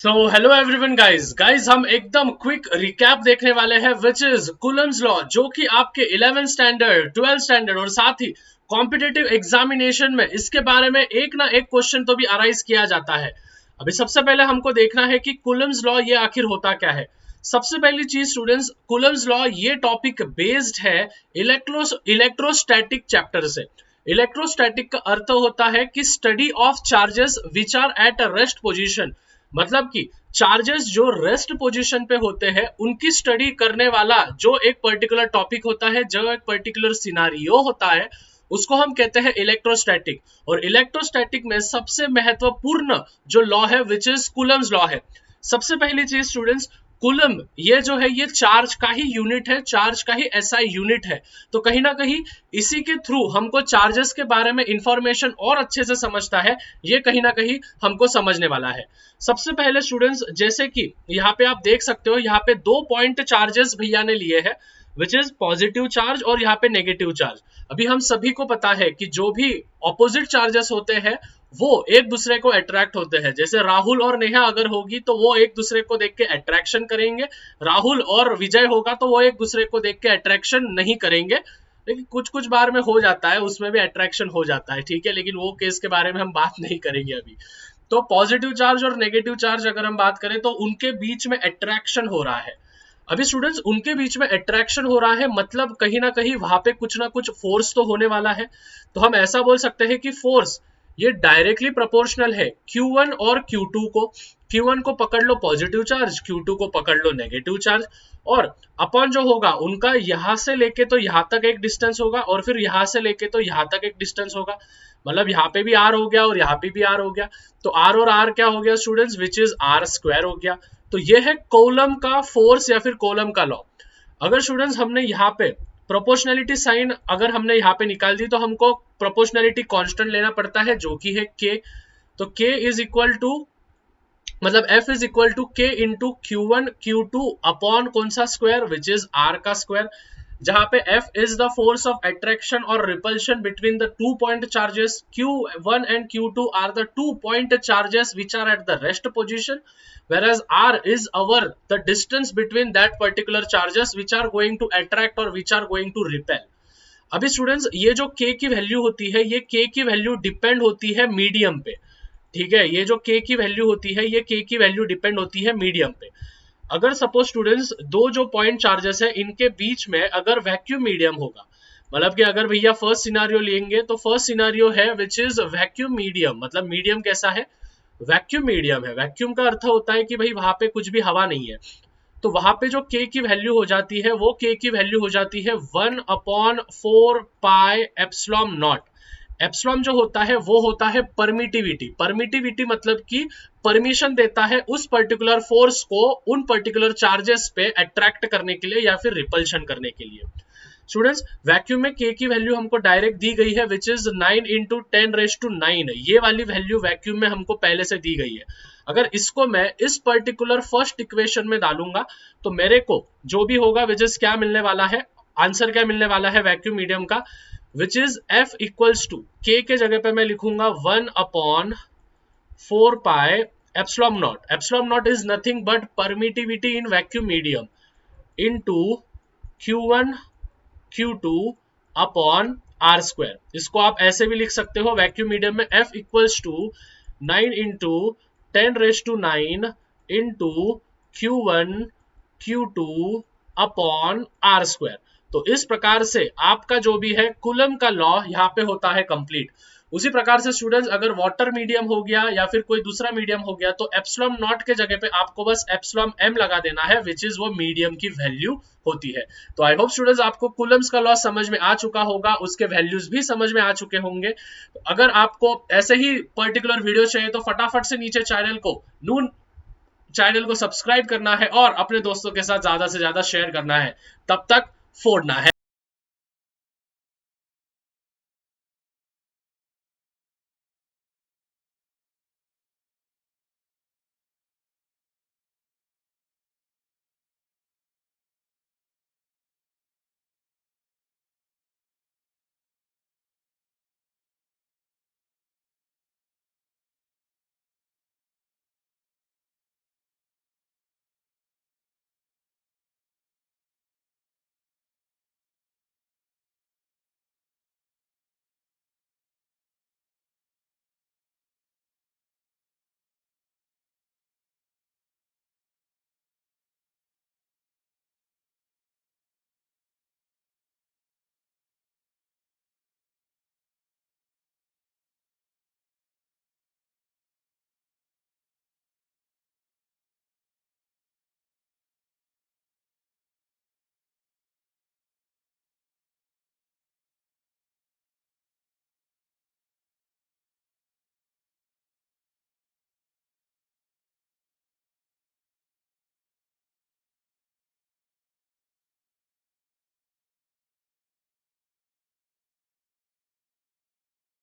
So hello everyone guys हम एकदम quick recap देखने वाले हैं विच इज कूलम्स लॉ, जो कि आपके 11th स्टैंडर्ड 12th स्टैंडर्ड और साथ ही कॉम्पिटिटिव एग्जामिनेशन में इसके बारे में एक ना एक क्वेश्चन तो भी अराइज किया जाता है। अभी सबसे पहले हमको देखना है कि कूलम्स लॉ ये आखिर होता क्या है। सबसे पहली चीज स्टूडेंट्स, कूलम्स लॉ ये टॉपिक बेस्ड है इलेक्ट्रोस्टैटिक चैप्टर से। इलेक्ट्रोस्टैटिक का अर्थ होता है कि study of charges which are at a rest position, मतलब कि चार्जेस जो रेस्ट पोजीशन पे होते हैं उनकी स्टडी करने वाला जो एक पर्टिकुलर टॉपिक होता है, जो एक पर्टिकुलर सिनारियो होता है, उसको हम कहते हैं इलेक्ट्रोस्टैटिक। और इलेक्ट्रोस्टैटिक में सबसे महत्वपूर्ण जो लॉ है विच इज कूलम्स लॉ है। सबसे पहली चीज स्टूडेंट्स, कूलम ये जो है ये चार्ज का ही यूनिट है, चार्ज का ही एसआई यूनिट है। तो कहीं ना कहीं इसी के थ्रू हमको चार्जेस के बारे में इंफॉर्मेशन और अच्छे से समझता है, ये कहीं ना कहीं हमको समझने वाला है। सबसे पहले स्टूडेंट्स, जैसे कि यहाँ पे आप देख सकते हो, यहाँ पे 2 पॉइंट चार्जेस भैया ने लिए हैं विच इज पॉजिटिव चार्ज और यहाँ पे नेगेटिव चार्ज। अभी हम सभी को पता है कि जो भी ऑपोजिट चार्जेस होते हैं वो एक दूसरे को अट्रैक्ट होते हैं। जैसे राहुल और नेहा अगर होगी तो वो एक दूसरे को देख के अट्रैक्शन करेंगे, राहुल और विजय होगा तो वो एक दूसरे को देख के अट्रैक्शन नहीं करेंगे। लेकिन कुछ कुछ बार में हो जाता है, उसमें भी अट्रैक्शन हो जाता है, ठीक है, लेकिन वो केस के बारे में हम बात नहीं करेंगे अभी। तो पॉजिटिव चार्ज और नेगेटिव चार्ज अगर हम बात करें तो उनके बीच में अट्रैक्शन हो रहा है। अभी स्टूडेंट्स उनके बीच में अट्रैक्शन हो रहा है, मतलब कहीं ना कहीं वहां पे कुछ ना कुछ फोर्स तो होने वाला है। तो हम ऐसा बोल सकते हैं कि फोर्स ये डायरेक्टली प्रोपोर्शनल है Q1 और Q2 को। Q1 को पकड़ लो पॉजिटिव चार्ज, Q2 को पकड़ लो नेगेटिव चार्ज, और अपॉन जो होगा उनका यहां से लेके तो यहां तक एक डिस्टेंस होगा और फिर यहां से लेके तो यहां तक एक डिस्टेंस होगा। मतलब यहाँ पे भी R हो गया और यहाँ पे भी R हो गया। तो R और R क्या हो गया students, which is R square हो गया। तो ये है कूलम का फोर्स या फिर कूलम का लॉ। अगर स्टूडेंट्स हमने यहाँ पे प्रोपोर्शनलिटी साइन अगर हमने यहाँ पे निकाल दी तो हमको प्रोपोर्शनलिटी कांस्टेंट लेना पड़ता है जो कि है K। तो K इज इक्वल टू, मतलब F is equal to K into Q1 Q2 upon कौन सा स्क्वायर, विच इज R का स्क्वायर। जहां पे F is the force of attraction or repulsion between the 2 point charges, Q1 and Q2 are the 2 point charges which are at the rest position, whereas R is the distance between that particular charges which are going to attract or which are going to repel। अभी students ये जो K की value होती है, ये K की value depend होती है मीडियम पे, ठीक है। ये जो K की वैल्यू होती है, ये K की वैल्यू डिपेंड होती है मीडियम पे। अगर सपोज स्टूडेंट्स दो जो पॉइंट चार्जेस है इनके बीच में अगर वैक्यूम मीडियम होगा, मतलब कि अगर भैया फर्स्ट सिनारियो लेंगे तो फर्स्ट सिनारियो है विच इज वैक्यूम मीडियम। मतलब मीडियम कैसा है, वैक्यूम मीडियम है। वैक्यूम का अर्थ होता है कि भाई वहां पे कुछ भी हवा नहीं है। तो वहां पे जो K की वैल्यू हो जाती है वो K की वैल्यू हो जाती है 1/4 पाई एप्सिलॉन नॉट। एप्सिलॉन जो होता है वो होता है परमिटिविटी। परमिटिविटी मतलब कि परमिशन देता है उस पर्टिकुलर फोर्स को उन पर्टिकुलर चार्जेस पे अट्रैक्ट करने के लिए या फिर रिपल्शन करने के लिए। स्टूडेंट्स वैक्यूम में K की वैल्यू हमको डायरेक्ट दी गई है विच इज 9 इंटू 10⁻⁹। ये वाली वैल्यू वैक्यूम में हमको पहले से दी गई है। अगर इसको मैं इस पर्टिकुलर फर्स्ट इक्वेशन में डालूंगा तो मेरे को जो भी होगा विच इज क्या मिलने वाला है, आंसर क्या मिलने वाला है वैक्यूम मीडियम का, which is F equals to K के जगह पे मैं लिखूंगा 1/4 pi epsilon naught. Epsilon naught is nothing but permittivity in vacuum medium into Q1 Q2 upon R square. इसको आप ऐसे भी लिख सकते हो वैक्यूम मीडियम में F equals to 9 into 10⁻⁹ into Q1 Q2 upon R square. तो इस प्रकार से आपका जो भी है कूलम का लॉ यहाँ पे होता है कंप्लीट। उसी प्रकार से स्टूडेंट्स अगर वाटर मीडियम हो गया या फिर कोई दूसरा मीडियम हो गया तो एप्सिलॉन नॉट के जगह पे आपको बस एप्सिलॉन m लगा देना है विच इज वो मीडियम की वैल्यू होती है। तो आई होप स्टूडेंट्स आपको कूलम्स का लॉ समझ में आ चुका होगा, उसके वैल्यूज भी समझ में आ चुके होंगे। तो अगर आपको ऐसे ही पर्टिकुलर वीडियो चाहिए तो फटाफट से नीचे चैनल को सब्सक्राइब करना है और अपने दोस्तों के साथ ज्यादा से ज्यादा शेयर करना है। तब तक फोड़ना है।